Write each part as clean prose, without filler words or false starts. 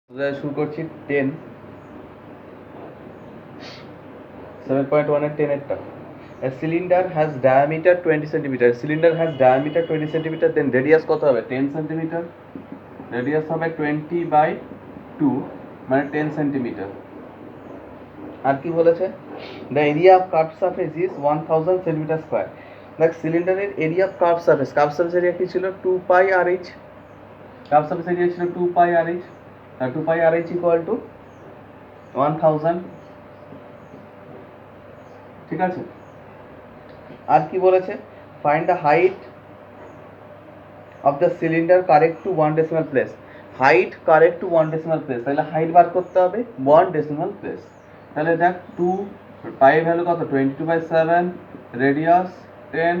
শুরু করছি 10 7.1 এর 10 এরটা a cylinder has diameter 20 centimeter cylinder has diameter 20 centimeter then radius কত হবে 10 centimeter radius হবে 20 by 2 মানে 10 centimeter আর কি বলেছে the area of curved surface is 1000 centimeter square দেখ সিলিন্ডারের area of curved surface area কি ছিল 2 pi rh curved surface area ছিল 2 pi rh 2 pi rh equal to 1000 ঠিক আছে আর কি বলেছে find the height of the cylinder correct to 1 decimal place height correct to 1 decimal place তাহলে height বার করতে হবে 1 ডেসিমাল প্লেস তাহলে দেখ 2 পাই ভ্যালু কত 22/7 রেডিয়াস 10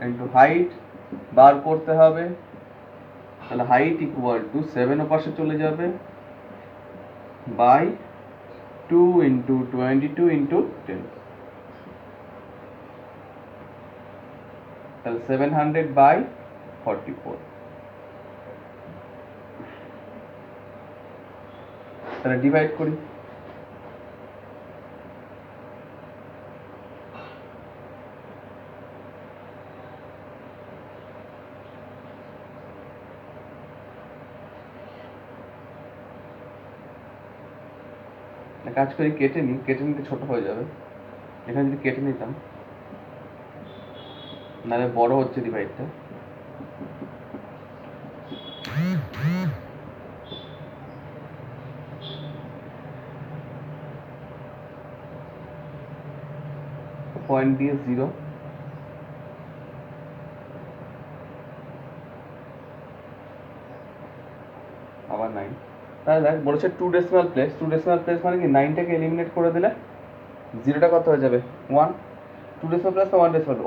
ইনটু হাইট বার করতে হবে তাহলে হাইট ইকুয়াল টু 7 এর পাশে চলে যাবে বাই 2 ইনটু 22 ইনটু 10 তাহলে 700 বাই 44 তাহলে ডিভাইড করি কাজ করি কেটে নিতে ছোট হয়ে যাবে এখানে যদি কেটে নিতাম নাহলে বড় হচ্ছে ডিভাইডটা পয়েন্ট দিয়ে 0 আবার 9 তাহলে দেখ বলেছে 2 ডেসিমাল প্লেস মানে কি 9টাকে এলিমিনেট করে দিলে 0টা কত হয়ে যাবে 1 2 ডেসিমাল প্লেস না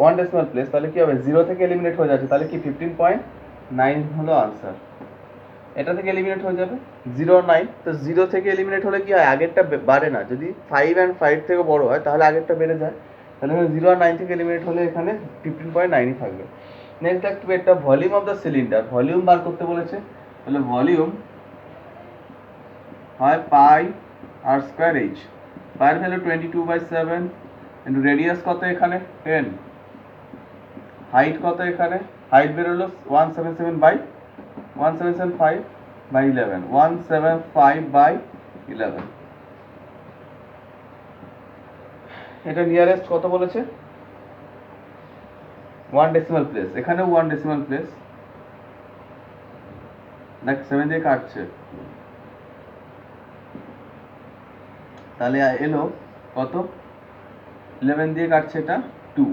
1 ডেসিমাল প্লেস তাহলে কি হবে 0 থেকে এলিমিনেট হয়ে যাচ্ছে তাহলে কি 15.9 হলো আনসার এটা থেকে এলিমিনেট হয়ে যাবে 0 9 তো 0 থেকে এলিমিনেট হলে কি হয় আগেরটা বাড়ে না যদি 5 and 5 থেকে বড় হয় তাহলে আগেরটা বেড়ে যায় তাহলে এখানে 0 আর 9 থেকে এলিমিনেট হলে এখানে 15.9ই থাকবে নেক্সট দেখতে একটা volume of the cylinder volume বার করতে বলেছে তাহলে ভলিউম হয় পাই আর স্কয়ার এইচ পাইয়ের ভ্যালু 22/7 ইন্টু রেডিয়াস কত এখানে 10 হাইট কত এখানে হাইট বেরোলো 175 by 11 175 by 11 এটা নিয়ারেস্ট কত বলেছে 1 ডেসিমাল প্লেস এখানেও 1 ডেসিমাল প্লেস দেখ 7 দিয়ে কাটছে তাহলে এলো কত 11 দিয়ে কাটছে এটা 2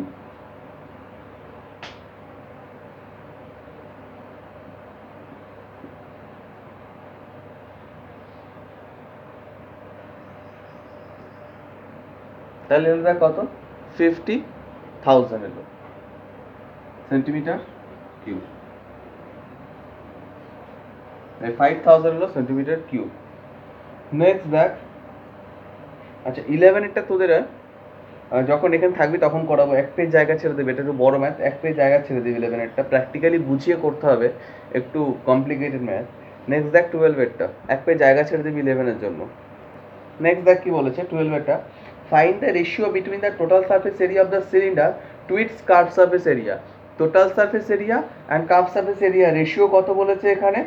তাহলে এলো কত 50,000 এলো সেন্টিমিটার কিউব 5000 এলো সেন্টিমিটার কিউব নেক্সট দেখ আচ্ছা 11 এরটা তোদের যখন এখানে থাকবি তখন করাবো এক পেজ জায়গা ছেড়ে দেবে এটা একটু বড় ম্যাথ এক পেজ জায়গা ছেড়ে দেবে 11 এরটা প্র্যাকটিক্যালি বুঝিয়ে করতে হবে একটু কমপ্লিকেটেড ম্যাথ নেক্সট দেখ 12 এরটা এক পেজ জায়গা ছেড়ে দিবি 11 এর জন্য নেক্সট দেখ কি বলেছে 12 এরটা find the ratio between the total surface area of the cylinder to its curve surface area total surface area and curve surface area ratio কত বলেছে এখানে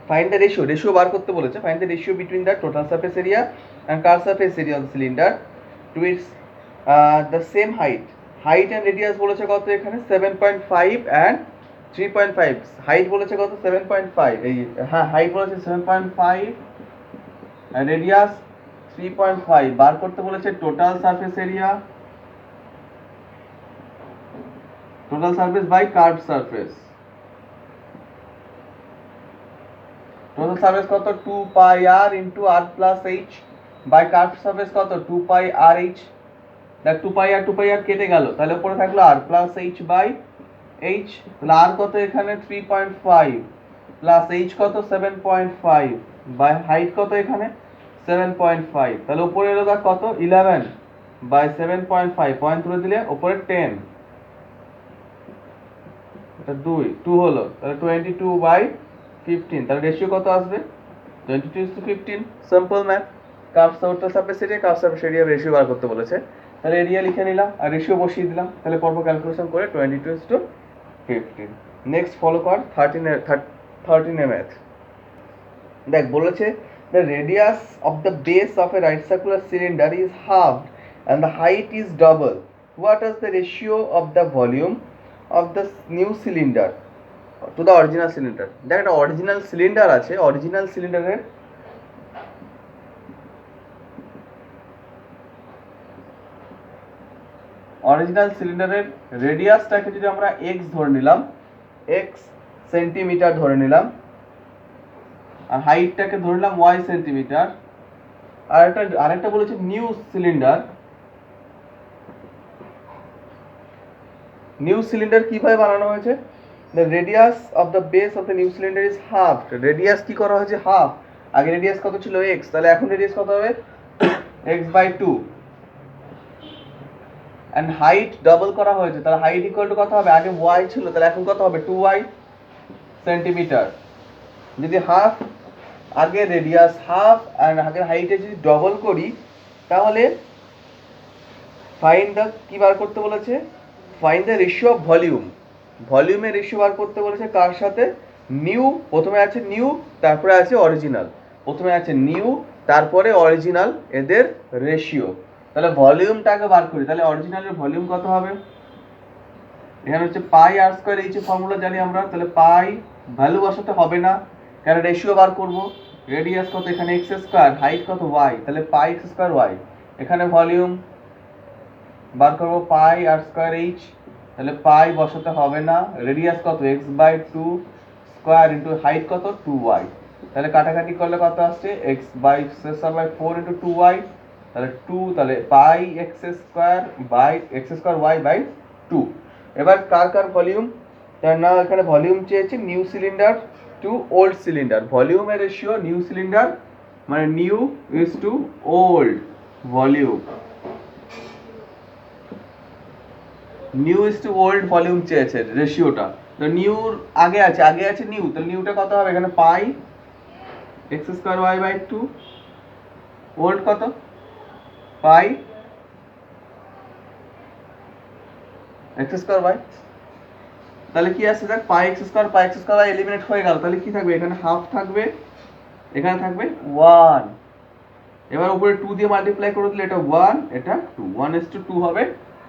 find the ratio বার করতে বলেছে find the ratio between the total surface area and curved surface area of the cylinder to its the same height and radius বলেছে কত এখানে 7.5 and 3.5 height বলেছে কত 7.5 এই হ্যাঁ height বলেছে 7.5 and radius 3.5 বার করতে বলেছে total surface by curved surface total surface কত 2 pi r into r plus h by curved surface কত 2 pi r h দেখ 2 pi r কেটে গেল তাহলে উপরে থাকলো r plus h by h তাহলে r কত এখানে 3.5 plus h কত 7.5 by height কত এখানে 7.5 তাহলে উপরে এলো দেখ কত 11 by 7.5 পয়েন্ট তুলে দিলে উপরে 10 এটা 2 হলো তাহলে 22/15 তাহলে রেশিও কত আসবে 22:15, simple math. Curve total surface area, curve surface area ratio বার করতে বলেছে, তাহলে এরিয়া লিখে নিলাম আর রেশিও বসিয়ে দিলাম, তাহলে পরপর ক্যালকুলেশন করে 22:15। নেক্সট ফলো কর 13 ম্যাথ। দেখ বলেছে the radius of the base of a right circular cylinder is halved and the height is double. What is the ratio of the volume of the new cylinder to the original cylinder? দেখ একটা original cylinder আছে, original সিলিন্ডারের রেডিয়াসটাকে যদি আমরা x ধরে নিলাম, x centimetre ধরে নিলাম, আর হাইটটাকে ধরে নিলাম y সেন্টিমিটার, আর আরেকটা বলেছে নিউ সিলিন্ডার কিভাবে বানানো হয়েছে? the radius of the base of the new cylinder is halved. Radius কি করা হয়েছে? হাফ। আগে রেডিয়াস কত ছিল? x, তাহলে এখন রেডিয়াস কত হবে? x/2 and হাইট ডাবল করা হয়েছে, তাহলে হাইট ইকুয়াল টু কত হবে? আগে y ছিল, তাহলে এখন কত হবে? 2y centimetre. যদি হাফ আগে রেডিয়াস হাফ আর আগের হাইটে যদি ডবল করি, তাহলে ফাইন্ড দ্য কি বার করতে বলেছে? Find the ratio of volume. ভলিউমের রেশিও বার করতে বলেছে কার সাথে? নিউ, প্রথমে আছে নিউ, তারপরে আছে অরিজিনাল। প্রথমে আছে নিউ, তারপরে অরিজিনাল, এদের রেশিও। তাহলে ভলিউমটাকে বার করি, তাহলে অরিজিনালের ভলিউম কত হবে? এখানে হচ্ছে পাই আর স্কয়ার এইচ এর ফর্মুলা জানি আমরা, তাহলে পাই ভ্যালু বসাতে হবে না, কারণ রেশিও বার করব। রেডিয়াস কত? এখানে এক্স স্কয়ার, হাইট কত? ওয়াই, তাহলে পাই এক্স স্কয়ার ওয়াই। এখানে ভলিউম বার করব পাই আর স্কয়ার এইচ, তাহলে পাই বসাতে হবে না। রেডিয়াস কত? x/2 স্কয়ার ইনটু হাইট কত? 2y, তাহলে কাটাকাটি করলে কত আসছে? x/4 ইনটু 2y, তাহলে 2, তাহলে pi x square y by 2। এবার কার ভলিউম? তার না এখানে ভলিউম চেয়েছে new cylinder to old cylinder. ভলিউমের রেশিও নিউ সিলিন্ডার মানে new is to old volume, new is to old volume চেয়েছে রেশিওটা। তো নিউর আগে আছে নিউ, তো নিউটা কত হবে? এখানে pi x square y by 2, old কত? Pi x square y. তাহলে কি আসছে? দেখ pi x square y eliminate হয়ে গেল, তাহলে কি থাকবে? এখানে হাফ থাকবে, এখানে থাকবে 1। এবার উপরে 2 দিয়ে মাল্টিপ্লাই করে দিলে এটা 1, এটা 2, 1:2 হবে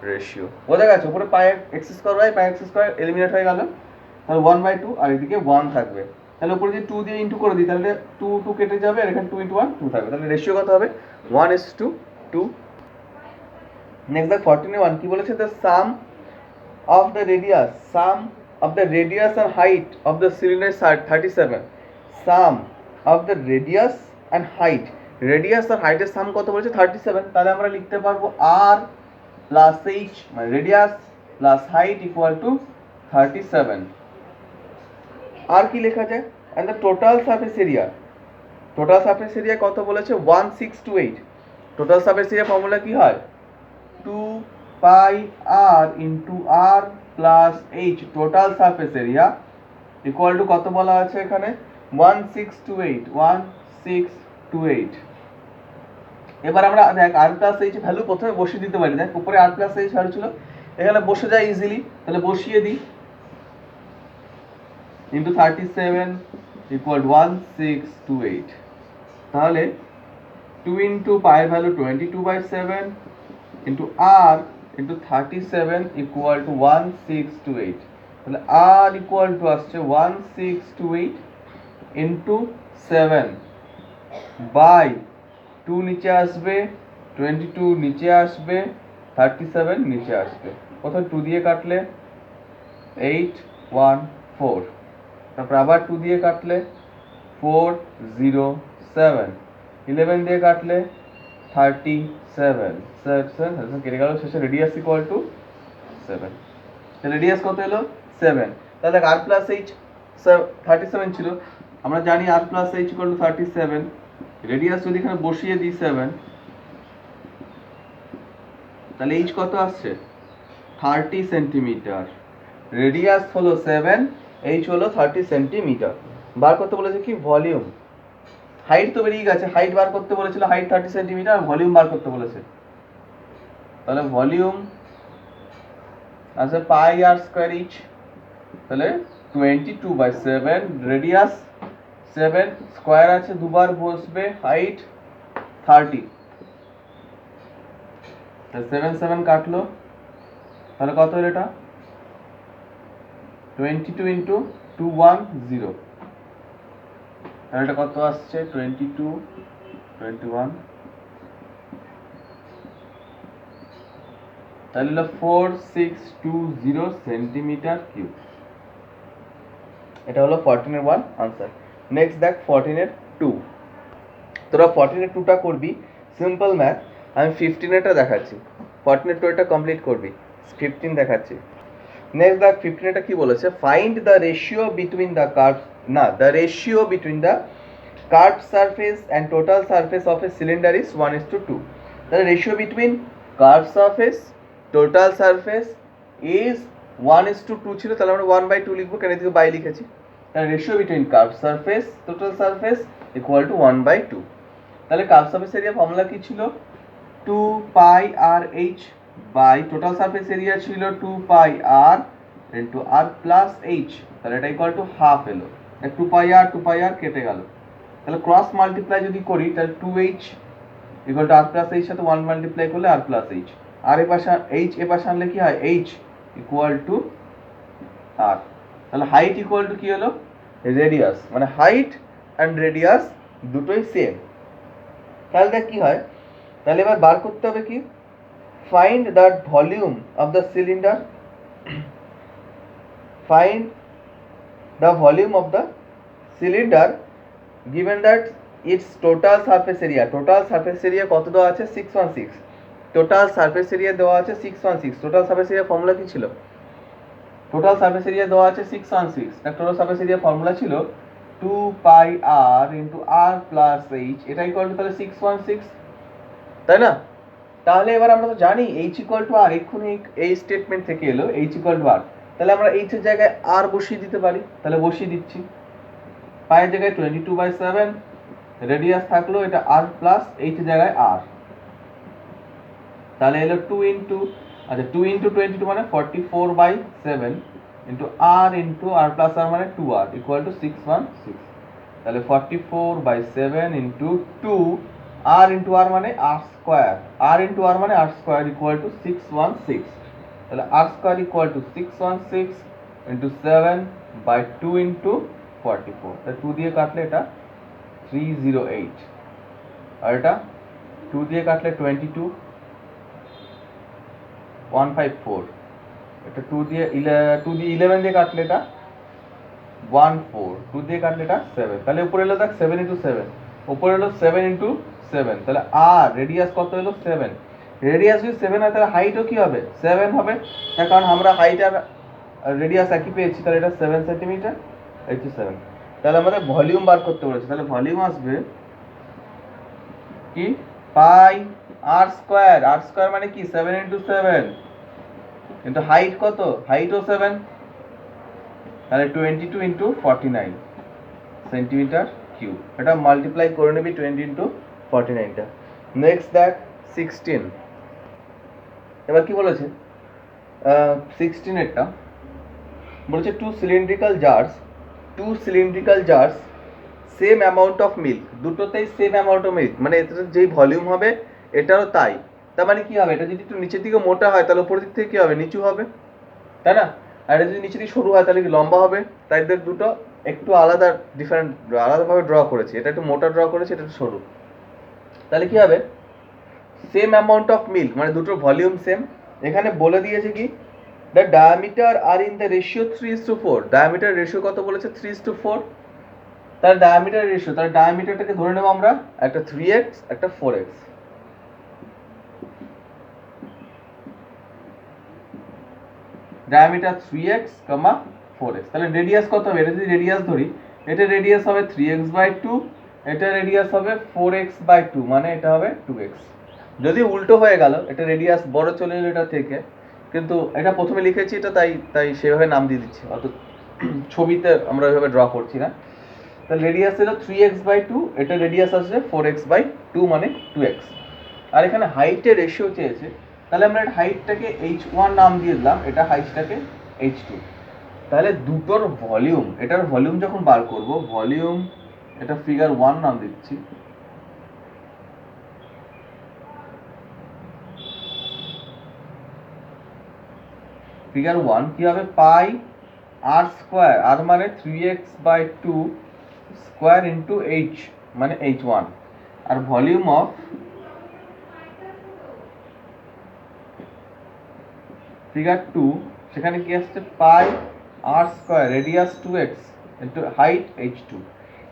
রেশিও। বোঝা গেছে? উপরে পাই এক্স স্কয়ার ওয়াই, পাই এক্স স্কয়ার এলিমিনেট হয়ে গেল, তাহলে 1/2 আর এদিকে 1 থাকবে। তাহলে উপরে যদি 2 দিয়ে ইনটু করে দিই, তাহলে 2 কেটে যাবে, আর এখানে 2 × 1 2 থাকবে, তাহলে রেশিও কত হবে? 1:2। নেক্সট দেখ 14 কি বলেছে? the sum of the radius and height of the cylinder is 37. Sum of the radius and height, radius আর হাইটের সাম কত বলেছে? 37। তাহলে আমরা লিখতে পারবো r প্লাস h মানে radius plus height equal to 37। আর কি লেখা যায়? and the total surface area কত বলেছে? 1628। টোটাল সারফেস এরিয়া ফর্মুলা কি হয়? 2 পাই r into r plus h, total surface area equal to কত বলা আছে এখানে? 1628। এবার আমরা দেখ r প্লাস h ভ্যালু প্রথমে বসিয়ে দিতে পারি। দেখ উপরে r প্লাস h ভ্যালু ছিল, এখানে বসে যায় ইজিলি, তাহলে বসিয়ে দিই। ইনটু 37 ইকুয়াল 1628, তাহলে 2 ইনটু পায়ের value 22/7 into r into 37 equal to 1628, তাহলে r ইকুয়াল টু আসছে 1628 ইনটু 7 বাই 2 নিচে আসবে, 22 নিচে আসবে, 37 নিচে আসবে। প্রথমে 2 দিয়ে কাটলে 814, তারপর আবার 2 দিয়ে কাটলে 407, 11 দিয়ে কাটলে 37, কেটে গেল, শেষে রেডিয়াস ইকুয়াল টু 7। তাহলে রেডিয়াস কত এলো? 7। তাহলে আর প্লাস এইচ 37 ছিল, আমরা জানি r plus h equal to 37। Radius যদি এখানে বসিয়ে দিই 7, তাহলে এইচ কত আসছে? 30 সেন্টিমিটার। রেডিয়াস হলো 7, এইচ হলো 30 সেন্টিমিটার। বার করতে বলেছে কি? ভলিউম। হাইট তো বেরিয়ে গেছে, হাইট বার করতে বলেছিল, হাইট 30 সেন্টিমিটার, ভলিউম বার করতে বলেছে, তাহলে ভলিউম আছে পাই আর স্কয়ার ইচ, তাহলে 22/7, রেডিয়াস 7, স্কয়ার আছে দুবার বসবে, হাইট 30, 7 7 কাটলো, তাহলে কত হলো এটা 22 ইন্টু 210, তাহলে এটা কত আসছে 22 21, তাহলে হলো 4620 সেন্টিমিটার কিউব। এটা হলো 14 এর 1 আনসার। নেক্সট দেখ 14 এর 2, তোরা 14 এর 2টা করবি সিম্পল ম্যাথ, আমি 15 এরটা দেখাচ্ছি, 14 এর 2 এটা কমপ্লিট করবি, 15 দেখাচ্ছি। নেক্সট দেখ 15 এটা কি বলেছে, find the ratio between the curve, না the ratio between the curve surface and total surface of a cylinder is 1:2, তাহলে ratio between curve surface total surface is 1:2 ছিল, তাহলে আমরা 1/2 লিখবো, কেন এদিকে বাই লিখেছি, তাহলে ratio between curve surface total surface equal to 1/2, তাহলে কার্ভ সারফেস এরিয়া ফর্মুলা কি ছিল 2 pi r h by total surface area ছিল 2 pi r into r plus h, তাহলে এটা ইকুয়াল টু হাফ এলো, 2 পাই আর কেটে গেল, তাহলে ক্রস মাল্টিপ্লাই যদি করি তাহলে 2h equal to R plus H সাথে 1 মাল্টিপ্লাই করলে আর প্লাস এইচ, আর এ পাশে এইচ এ পাশে আনলে কি হয় এইচ ইকুয়াল টু আর, তাহলে হাইট ইকুয়াল টু কি হলো রেডিয়াস, মানে হাইট অ্যান্ড রেডিয়াস দুটোই সেম, তাহলে দেখ কি হয়, তাহলে এবার বার করতে হবে কি, find the volume of the cylinder, find the volume of the cylinder given that its total surface area কত দেওয়া আছে 616, টোটাল সারফেস এরিয়া দেওয়া আছে 616, টোটাল সারফেস এরিয়া ফর্মুলা কি ছিল, টোটাল সারফেস এরিয়া দেওয়া আছে 616, টোটাল সারফেস এরিয়া ফর্মুলা ছিল 2 pi r into r plus H, এটা ইকুয়াল টু তাহলে 616, তাই না, তাহলে এবার আমরা তো জানি এইচ ইকুয়াল টু আর, এক্ষুনি এই স্টেটমেন্ট থেকে এলো এইচ ইকুয়াল টু আর, তাহলে আমরা এইচ এর জায়গায় আর বসিয়ে দিতে পারি, তাহলে বসিয়ে দিচ্ছি, পায়ের জায়গায় 22/7, রেডিয়াস থাকলো এটা আর প্লাস এইচ জায়গায় আর, তাহলে এলো 2 ইন্টু, আচ্ছা 2 ইন্টু 22 মানে 44/7 ইন্টু আর প্লাস আর মানে 2r ইকুয়াল টু 616, তাহলে 44/7 ইন্টু 2 আর ইন্টু আর মানে আর স্কোয়ার মানে আর স্কোয়ার ইকুয়াল টু 616, তাহলে r square equal to 616 into 7/2 into 44, তাহলে 2 দিয়ে কাটলে এটা 308, আর এটা 2 দিয়ে কাটলে 22 154, এটা 2 দিয়ে 11 দিয়ে কাটলে এটা 14, 2 দিয়ে কাটলে এটা 7, তাহলে উপরে এলো দেখ 7 ইন্টু 7, উপরে এলো 7 ইন্টু 7, তাহলে আর রেডিয়াস কত হলো 7, রেডিয়াস যদি 7 হয় তাহলে হাইটও কি হবে 7 হবে, তার কারণ আমরা হাইট আর রেডিয়াস একই পেয়েছি, তাহলে এটা 7 সেন্টিমিটার, এই তো 7, তাহলে আমাদের ভলিউম বার করতে বলেছে, তাহলে ভলিউম আসবে কি পাই আর স্কোয়ার মানে কি 7 ইন্টু 7 কিন্তু হাইট কত, হাইটও 7, তাহলে 22 ইন্টু 49 সেন্টিমিটার কিউব, এটা মাল্টিপ্লাই করে নিবি 20 ইন্টু 49টা। নেক্সট দেখ 16, এবার কি বলেছে 16 এরটা বলেছে two cylindrical jars same amount of milk, দুটোতেই সেম অ্যামাউন্ট অফ মিল্ক, মানে এটার যেই ভলিউম হবে এটারও তাই, তার মানে কি হবে, এটা যদি একটু নিচের দিকে মোটা হয় তাহলে উপরের দিক থেকে কি হবে নিচু হবে, তাই না, আর এটা যদি নিচের দিকে সরু হয় তাহলে কি লম্বা হবে, তাই এদের দুটো একটু আলাদাভাবে ড্র করেছি, এটা একটু মোটা ড্র করেছি, এটা একটু সরু, তাহলে কি হবে সেম অ্যামাউন্ট অফ মিল্ক মানে দুটোর ভলিউম সেম, এখানে বলে দিয়েছে কি the diameter are in the ratio 3:4, diameter ratio কত বলেছে 3:4, তাহলে ডায়ামিটার রেশিও, তাহলে ডায়ামিটারটাকে ধরে নেব আমরা একটা 3x একটা 4x, ডায়ামিটার 3x, 4x, তাহলে রেডিয়াস কত হবে, এটা যদি রেডিয়াস ধরি, এটা রেডিয়াস হবে 3x/2, এটা রেডিয়াস হবে 4x/2, মানে এটা হবে 2x, যদি উল্টো হয়ে গেল এটা রেডিয়াস বড় চলে এলো এটা থেকে, কিন্তু এটা প্রথমে লিখেছি এটা তাই সেভাবে নাম দিয়ে দিচ্ছি, অত ছবিতে আমরা ওইভাবে ড্র করছি না, তাহলে রেডিয়াস হলো 3x/2, এটা রেডিয়াস আসবে 4x/2 মানে 2x। আর এখানে হাইটের রেশিও চেয়েছে, তাহলে আমরা হাইটটাকে h1 নাম দিয়ে দিলাম, এটা হাইটটাকে h2। তাহলে দুটোর ভলিউম, এটার ভলিউম যখন বার করব, ভলিউম এটা ফিগার 1 নাম দিচ্ছি, ফিগার 1 কি হবে, পাই আর স্কোয়ার, আর মানে 3x/2 স্কোয়ার ইন্টু h মানে h1, R volume of figure 2 সেখানে কি আসছে, pi r square radius 2x into height h2।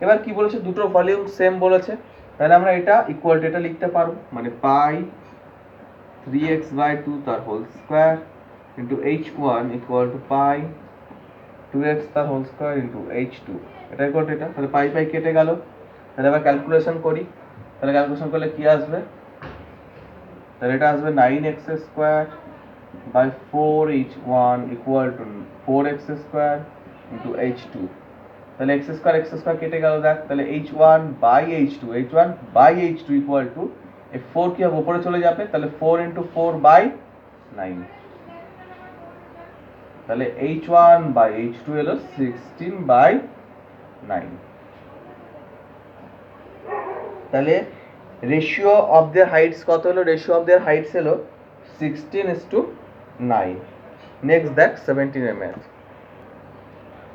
এবার কি বলেছে, দুটোর ভলিউম সেম বলেছে, তাহলে আমরা এটা ইকুয়াল টু এটা লিখতে পারবো, মানে পাই 3x/2 তার whole square into h1 equal to pi 2x তার হোল স্কোয়ার ইন্টু h2, এটা ইকুয়াল টু এটা। তাহলে পাই পাই কেটে গেল। তাহলে আবার ক্যালকুলেশন করি, তাহলে ক্যালকুলেশন করলে কি আসবে, তাহলে এটা আসবে 9x square by 4h1 equal to 4x square into h2। তাহলে x স্কয়ার কেটে গেল, দেখ তাহলে h1 by h2 equal to এই 4 কি হবে, উপরে চলে যাবে, তাহলে 4 into 4 by 9, তাহলে h1 by h2 হলো 16/9। তাহলে রেশিও অফ দেয়ার হাইটস কত হলো, রেশিও অফ দেয়ার হাইটস হলো 16:9। নেক্সট দেখ 17 এর ম্যাথ।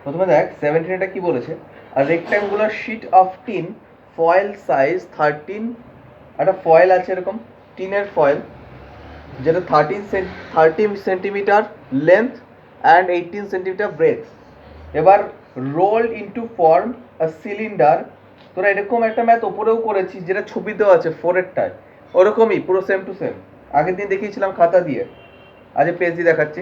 প্রথমে দেখ 17 এটা কি বলেছে, আর rectangular sheet of tin foil size 13, একটা ফয়েল আছে এরকম টিনের ফয়েল, যেটা 13 centimetre length and 18 centimetre breadth. এবার rolled into form a cylinder, তোরা এরকম একটা ম্যাথ ওপরেও করেছিস যেটা ছবি দেওয়া আছে 4-এরটায়, ওরকমই পুরো সেম টু সেম, আগের দিন দেখিয়েছিলাম খাতা দিয়ে, আজ পেজ দিয়ে দেখাচ্ছি।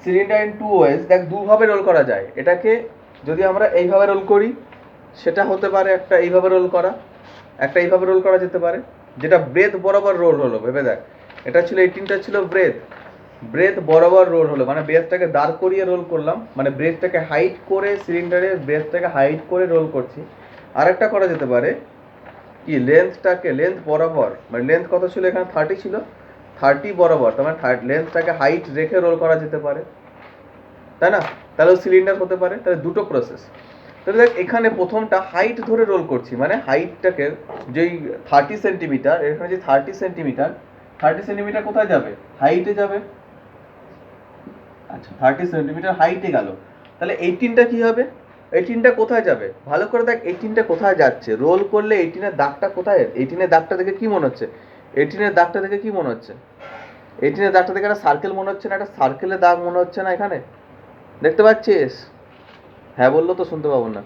সিলিন্ডার ইন 2 ওয়েজ, দেখ দুভাবে রোল করা যায়, এটাকে যদি আমরা এইভাবে রোল করি সেটা হতে পারে একটা এইভাবে রোল করা, একটা এইভাবে রোল করা যেতে পারে, যেটা ব্রেথ বরাবর রোল হলো। ভেবে দেখ, এটা ছিল 18টা ছিল ব্রেথ বরাবর রোল হলো, মানে ব্রেথটাকে দাঁড় করিয়ে রোল করলাম, মানে ব্রেথটাকে হাইট করে, সিলিন্ডারের ব্রেথটাকে হাইট করে রোল করছি। আরেকটা করা যেতে পারে কি, লেন্থ বরাবর, মানে লেন্থ কত ছিল এখানে 30 ছিল, 30 বরাবর, তার মানে লেন্থটাকে হাইট রেখে রোল করা যেতে পারে, তাই না? তাহলে সিলিন্ডার হতে পারে। তাহলে দুটো প্রসেস। তাহলে দেখ এখানে প্রথমটা হাইট ধরে রোল করছি, মানে হাইটটাকে যেই 30 সেন্টিমিটার, এখানে যে 30 সেন্টিমিটার কোথায় যাবে, হাইটে যাবে। আচ্ছা 30 সেন্টিমিটার হাইটে গেল, তাহলে 18টা কি হবে, 18টা কোথায় যাবে, ভালো করে দেখ 18টা কোথায় যাচ্ছে, রোল করলে 18-এর দাগটা কোথায়, 18-এর দাগটা দেখে কি মনে হচ্ছে, 18-এর দাগটা দেখে কি মনে হচ্ছে, 18-এর দাগটা দেখে একটা সার্কেল মনে হচ্ছে না, একটা সার্কেলের দাগ মনে হচ্ছে না, এখানে দেখতে পাচ্ছিস, হ্যাঁ বললো তো শুনতে পাবো না।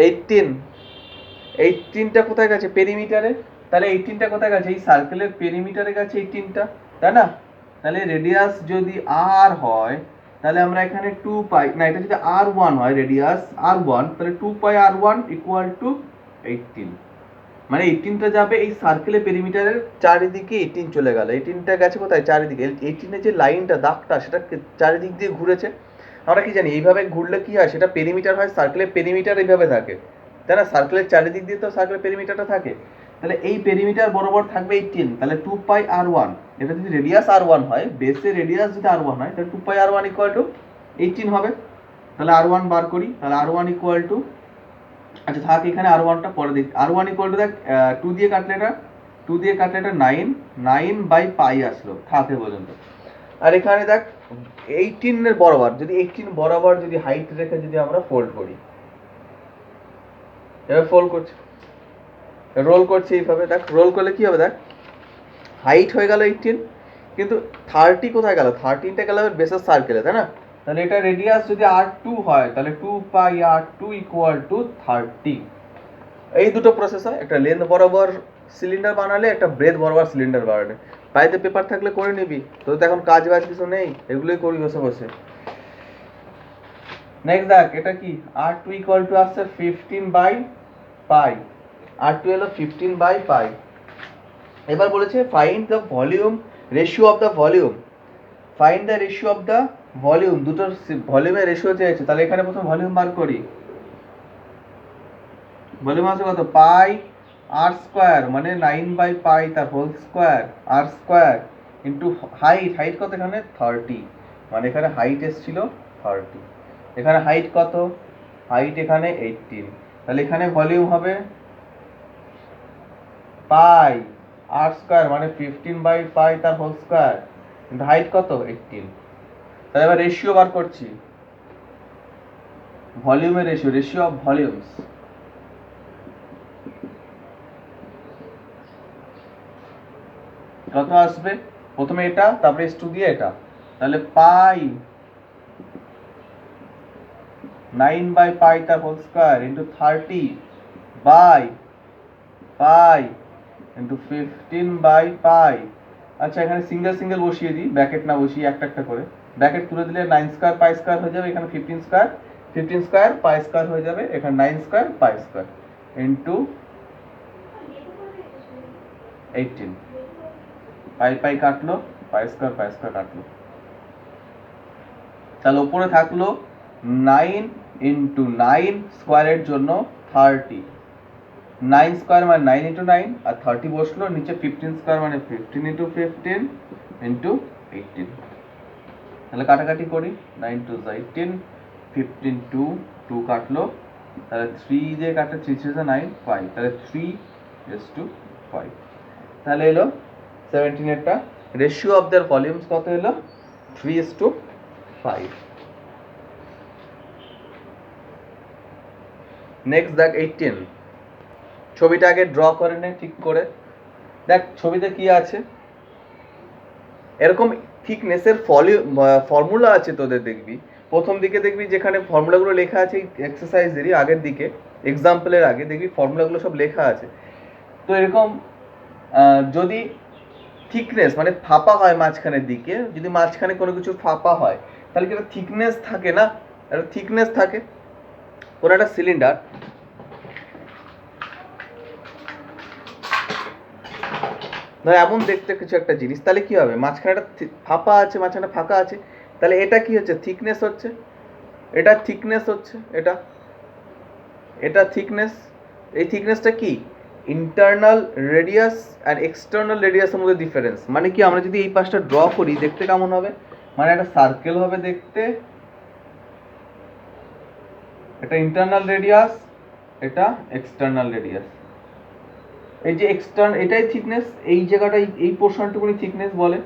18টা কোথায় গেছে, পেরিমিটারে, তাহলে 18টা কোথায় গেছে, এই সার্কেলের পেরিমিটারে গেছে 18টা, তাই না? তাহলে রেডিয়াস যদি r হয়, তাহলে আমরা এখানে 2 পাই না, এটা যদি r1 হয়, রেডিয়াস r1, তাহলে 2 পাই r1 ইকুয়াল টু 18, মানে 18টা যাবে এই সার্কেলের পেরিমিটারের চারিদিকে, 18 চলে গেল, 18টা গেছে কোথায়, চারিদিকে, 18-এর যে লাইনটা দাগটা সেটা চারিদিক দিয়ে ঘুরেছে। আমরা কি জানি এইভাবে ঘুরলে কি হয়, সেটা পেরিমিটার হয়, সার্কেলের পেরিমিটার এইভাবে থাকে, তাই না? সার্কেলের চারিদিক দিয়ে তো সার্কেলের পেরিমিটারটা থাকে, তাহলে এই পেরিমিটার বরাবর থাকবে 18, তাহলে 2 পাই r1, এটা যদি রেডিয়াস r1 হয়, বেসের রেডিয়াস যদি r1 হয়, তাহলে 2 পাই r1 ইকুয়াল টু 18 হবে। তাহলে r1 বার করি, তাহলে r1 ইকুয়াল টু, আচ্ছা থাক এখানে r1টা পরে দেখি, r1 ইকুয়াল টু দেখ 2 দিয়ে কাটলে এটা 9 বাই পাই আসলো, থাকে পর্যন্ত। আর এখানে দেখ 18 বরাবর, যদি 18 বরাবর যদি হাইট রেখে যদি আমরা ফোল্ড করি, এবার ফোল্ড করছি, রোল করছি এইভাবে, দেখ রোল করলে কি হবে, দেখ হাইট হয়ে গেল 18, কিন্তু 30 কোথায় গেল, 13টা গেল বেসের সার্কেলে, তাই না? তাহলে এটা রেডিয়াস যদি r2 হয়, তাহলে 2 পাই r2 ইকুয়াল টু 30। এই দুটো প্রসেস হয়, একটা লেন্থ বরাবর সিলিন্ডার বানালে, একটা ব্রেথ বরাবর সিলিন্ডার বানালে। বাড়িতে পেপার থাকলে করে নিবি, তোর তো এখন কাজ বাজ কিছু নেই, এগুলোই করি বসে বসে। নেক্সট দেখ এটা কি, r2 ইকুয়াল টু আসছে 15 বাই পাই, r2 হলো 15 বাই পাই। এবার বলেছে find the volume, ratio of the volume, find the ratio of the volume, দুটোর ভলিউমের রেশিও চেয়েছে, তাহলে এখানে প্রথম ভলিউম বার করি। ভলিউম আছে কত, পাই আর স্কোয়ার মানে 9/পাই তার হোল স্কোয়ার আর স্কোয়ার ইন্টু হাইট, হাইট কত এখানে 30, মানে এখানে হাইট এসেছিল 30, এখানে হাইট কত, হাইট এখানে 18, তাহলে এখানে ভলিউম হবে পাই আর স্কোয়ার মানে 15/পাই তার হোল স্কোয়ার কিন্তু হাইট কত 18। তাহলে এবার রেশিও বার করছি, ভলিউমের রেশিও, রেশিও অফ ভলিউমস কত আসবে, প্রথমে এটা তারপরে S2 দিয়ে এটা, তাহলে পাই 9/পাই তার হোল স্কোয়ার ইন্টু 30/পাই ইন্টু 15/পাই। আচ্ছা এখানে সিঙ্গেল সিঙ্গেল বসিয়ে দিই, ব্র্যাকেট না বসিয়ে একটা একটা করে, ব্র্যাকেট তুলে দিলে 9 স্কোয়ার পাই স্কোয়ার হয়ে যাবে, এখানে 15 স্কোয়ার হয়ে যাবে, এখানে 9 স্কোয়ার পাই স্কোয়ার ইন্টু 18, পাই পাই কাটলো, পাই স্কোয়ার কাটলো, তাহলে উপরে থাকলো 9 ইন্টু 9 স্কোয়ারের জন্য 30, 9 স্কোয়ার মানে 9 ইন্টু 9 আর 30 বসলো নিচে, 15 স্কোয়ার মানে 15 ইন্টু 15 ইন্টু 18, তাহলে কাটাকাটি করি, 9 2 18, 15 2 2 কাটলো, তাহলে 3 দিয়ে কাটলে 3 3 9 5, তাহলে 3:5, তাহলে এলো 17 এরটা রেশিও অফ দেয়ার ভলিউমস কত এলো 3:5। নেক্সট দেখ 18, ছবিটা আগে ড্র করে নে ঠিক করে, দেখ ছবিতে কি আছে, এরকম থিকনেসের ফর্মুলা আছে তোদের, দেখবি প্রথম দিকে দেখবি যেখানে ফর্মুলাগুলো লেখা আছে এক্সারসাইজেরই আগের দিকে, এক্সাম্পলের আগে দেখবি ফর্মুলাগুলো সব লেখা আছে। তো এরকম যদি থিকনেস মানে ফাঁপা হয় মাঝখানের দিকে, যদি মাঝখানে কোনো কিছু ফাঁপা হয় তাহলে কি একটা থিকনেস থাকে না, একটা থিকনেস থাকে, কোনো একটা সিলিন্ডার ধর এমন দেখতে কিছু একটা জিনিস, তাহলে কি হবে, মাঝখানে একটা ফাঁপা আছে, মাঝখানে ফাঁকা আছে, তাহলে এটা কি হচ্ছে, থিকনেস হচ্ছে, এটা থিকনেস হচ্ছে, এটা থিকনেস, এই থিকনেসটা কি, ইন্টারনাল রেডিয়াস আর এক্সটার্নাল রেডিয়াসের মধ্যে ডিফারেন্স, মানে কি আমরা যদি এই পাশটা ড্র করি দেখতে কেমন হবে, মানে একটা সার্কেল হবে দেখতে, এটা ইন্টারনাল রেডিয়াস, এটা এক্সটার্নাল রেডিয়াস, এই যে এটাই থিকনেস, এই জায়গাটাই এই পোর্শনটুকুনি থিকনেস বলে,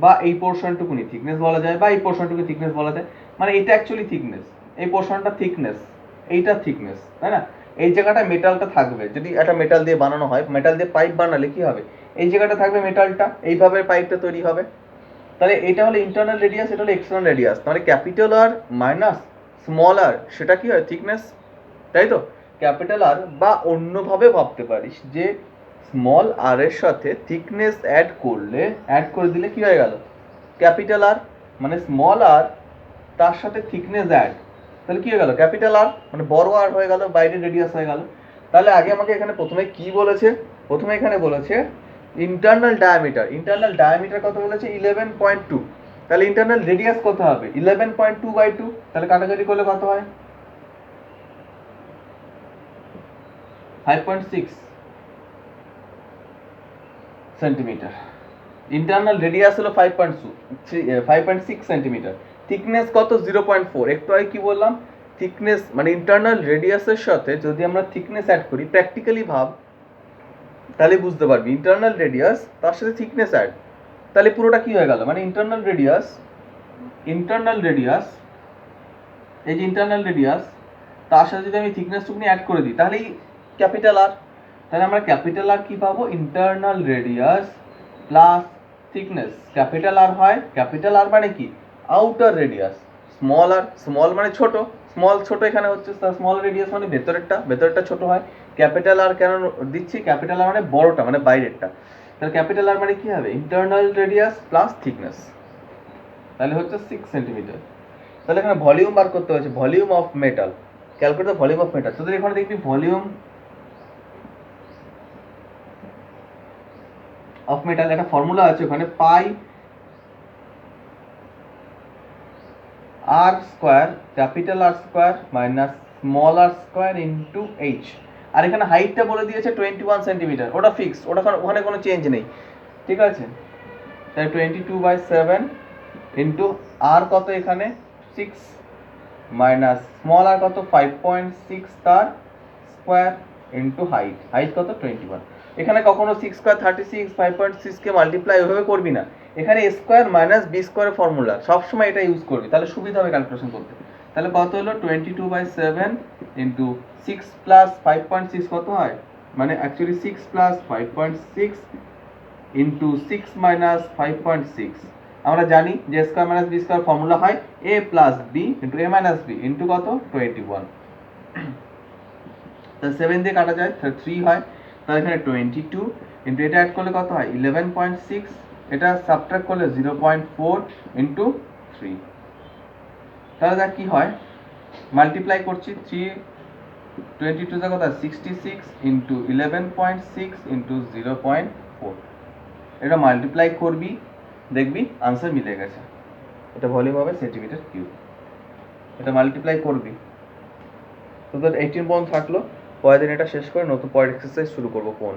বা এই পোর্শনটুকুনি থিকনেস বলা যায়, বা এই পোর্শনটুকু থিকনেস বলা যায়, মানে এটা অ্যাকচুয়ালি থিকনেস, এই পোর্শনটা থিকনেস, এইটা থিকনেস, তাই না, এই জায়গাটা মেটালটা থাকবে, যদি একটা মেটাল দিয়ে বানানো হয়, মেটাল দিয়ে পাইপ বানালে কি হবে, এই জায়গাটা থাকবে মেটালটা, এইভাবে পাইপটা তৈরি হবে, তাহলে এটা হলো ইন্টারনাল রেডিয়াস, এটা হলো এক্সটার্নাল রেডিয়াস, তাহলে ক্যাপিটাল আর মাইনাস স্মল আর সেটা কি হয় থিকনেস, তাই তো, ক্যাপিটাল আর বা অন্যভাবে ভাবতে পারিস যে স্মল আর এর সাথে থিকনেস অ্যাড করে দিলে কি হয়ে গেল ক্যাপিটাল আর, মানে স্মল আর তার সাথে থিকনেস অ্যাড, তাহলে কি হয়ে গেল ক্যাপিটাল আর, মানে বড় আর হয়ে গেল, বাইরে রেডিয়াস হয়ে গেল। তাহলে আগে আমাকে এখানে প্রথমে কি বলেছে, প্রথমে এখানে বলেছে ইন্টারনাল ডায়ামিটার কত বলেছে 11.2, তাহলে ইন্টারনাল রেডিয়াস কত হবে 11.2/2, তাহলে কাটাকাটি করলে কত হয় 5.6 সেন্টিমিটার, ইন্টারনাল রেডিয়াস হলো 5.6 সেন্টিমিটার, থিকনেস কত 0.4, একটু আগে কি বললাম, থিকনেস মানে ইন্টারনাল রেডিয়াসের সাথে যদি আমরা থিকনেস অ্যাড করি, প্র্যাকটিক্যালি ভাব তাহলে বুঝতে পারবি, ইন্টারনাল রেডিয়াস তার সাথে থিকনেস অ্যাড, তাহলে পুরোটা কি হয়ে গেল, মানে ইন্টারনাল রেডিয়াস এই যে ইন্টারনাল রেডিয়াস তার সাথে যদি আমি থিকনেসটুকুনি অ্যাড করে দিই তাহলেই ক্যাপিটাল আর, তাহলে আমরা ক্যাপিটাল আর কি পাবো, internal radius plus thickness, capital R হয়, ক্যাপিটাল আর মানে কি outer radius, small R, small মানে ছোট, স্মল ছোট এখানে হচ্ছে, স্মল রেডিয়াস মানে ভেতরেরটা ছোট হয়, ক্যাপিটাল আর কেন দিচ্ছি, ক্যাপিটাল আর মানে বড়টা মানে বাইরেরটা, তাহলে ক্যাপিটাল আর মানে কি হবে ইন্টারনাল রেডিয়াস প্লাস থিকনেস, তাহলে হচ্ছে 6 সেন্টিমিটার। তাহলে এখানে ভলিউম বার করতে হচ্ছে, volume of metal, calculate the volume of metal, তোদের এখানে দেখবি ভলিউম অফ মেটাল একটা ফর্মুলা আছে ওখানে, pi r square capital r square minus small r square into h. আর এখানে হাইটটা বলে দিয়েছে 21 সেন্টিমিটার, ওটা ফিক্স, ওটা ওখানে কোনো চেঞ্জ নেই, ঠিক আছে। তাই 22/7 ইন্টু আর কত এখানে 6 মাইনাস স্মল আর কত 5.6 তার স্কোয়ার ইন্টু হাইট, হাইট কত 21। এখানে কখনো 6 স্কোয়ার 36, 5.6 কে মাল্টিপ্লাই ওইভাবে করবি না, এখানে a স্কোয়ার মাইনাস b স্কোয়ারের ফর্মুলা সবসময় এটা ইউজ করবি, তাহলে সুবিধা হবে ক্যালকুলেশন করতে। তাহলে কত হলো 22/7 ইন্টু 6 প্লাস 5.6 কত হয়, মানে অ্যাকচুয়ালি 6 প্লাস 5.6 ইন্টু 6 মাইনাস 5.6। আমরা জানি যে square minus B square formula হয় a plus B into a minus B into কত 21। তাহলে 7 দিয়ে কাটা যায়, তাহলে 3 হয়, তাহলে এখানে 22 ইন্টু এটা অ্যাড করলে কত হয় 11.6, এটা সাবট্রাক্ট করলে 0.4 ইন্টু 3। তাহলে দেখ কি হয়, মাল্টিপ্লাই করছি 3 22 কত 66 ইন্টু 11.6 ইন্টু 0.4, এটা মাল্টিপ্লাই করবি দেখবি আনসার মিলে গেছে, এটা ভলিউম হবে সেন্টিমিটার কিউব। এটা মাল্টিপ্লাই করবি, তো তোর 18 পর্যন্ত থাকলো, পরের দিন এটা শেষ করে নতুন পরের এক্সারসাইজ শুরু করবো কোন।